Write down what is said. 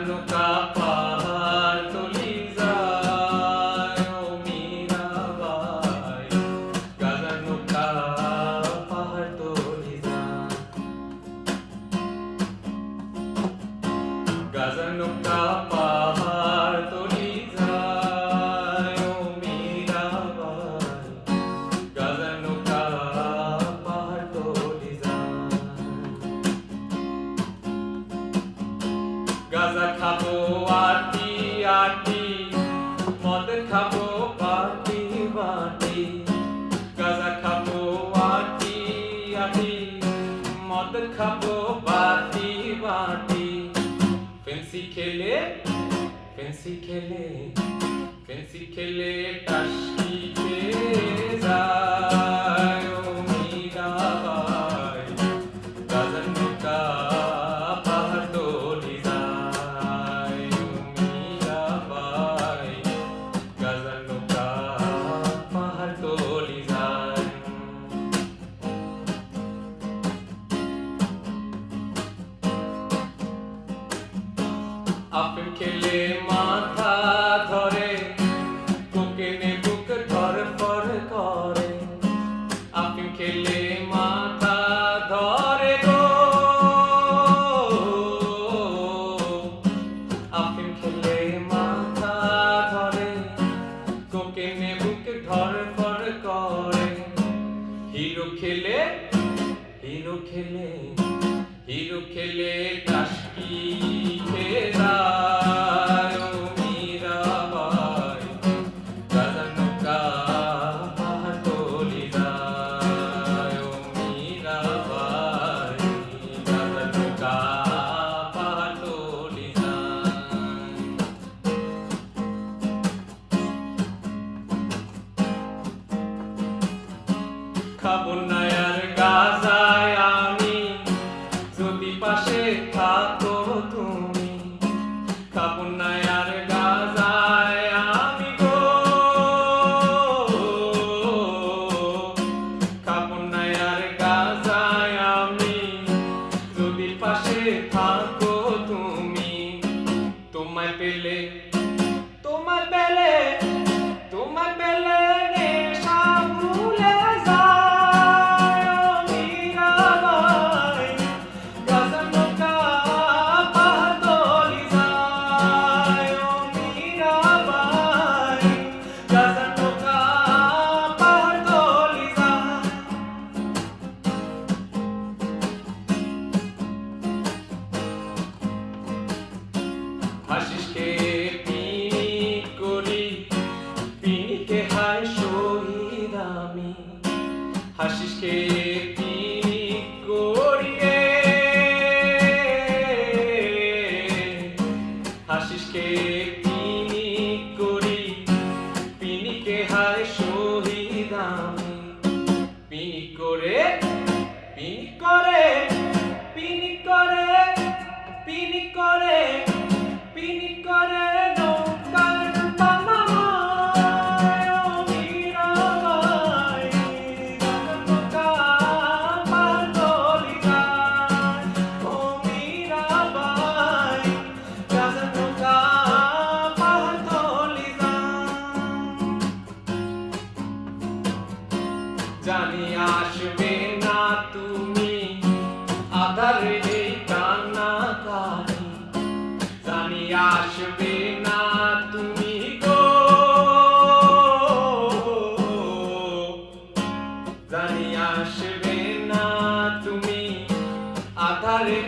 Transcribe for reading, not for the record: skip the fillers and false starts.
নৌকা পাহাড় তলি যায় ও মীরাবাই, গাজার নৌকা পাহাড় তলি যায়, গাজার নৌকা পাহাড় তলি যায় ও মীরাবাই, গাজার নৌকা পাহাড় তলি যায়। গাজা খাবো আটি আটি, মদ খাবো বাটি বাটি, গাজা খাবো আটি আটি, মদ খাবো বাটি বাটি, ফেন্সি খেলে ফেন্সি খেলে ফেন্সি খেলে টাসকি খেয়ে যায় ও মীরাবাই, গাজার নৌকা পাহাড় তলি যায় ও মীরাবাই, গাজার নৌকা পাহাড় তলি যায়। আফিম খেলে মাথা ধরে, কোকেনে বুক ধরফর করে, আফিম খেলে মাথা ধরে গো, আফিম খেলে মাথা ধরে, কোকেনে বুক ধরফর করে, হিরো খেলে হিরো খেলে হিরো খেলে টাসকি খেয়ে যায় ও মীরাবাই, গাজার নৌকা পাহাড় তলি যায় ও মীরাবাই, গাজার নৌকা পাহাড় তলি যায়। খাবো না আর গাজায় আমি, যদি পাশে থাকো তুমি, খাবো না আর গাজায় আমি গো, খাবো না আর গাজায় আমি, যদি পাশে থাকো তুমি, তোমায় পেলে তোমায় পেলে তোমায় পেলে নেশা ভুলে যায় ও মীরাবাই, গাজার নৌকা পাহাড় তলি যায় ও মীরাবাই, গাজার নৌকা পাহাড় তলি যায়। হাসিসকে পিনিক করি, পিনিকে হায় শহীদ আমি, হাসিসকে পিনিক করি রে, হাসিসকে পিনিক করি, পিনিকে হায় শহীদ আমি, পিনিক করে পিনিক করে পিনিক করে পিনিক করে পিনিক করে নৌকার বানায় ও মীরাবাই, গাজার নৌকা পাহাড় তলি যায় ও মীরাবাই, গাজার নৌকা পাহাড় তলি যায়। জানি আসবে না তুমি আধারে এই কান্নাকাটি, জানি আসবে না তুমি গো, জানি আসবে না তুমি আধারে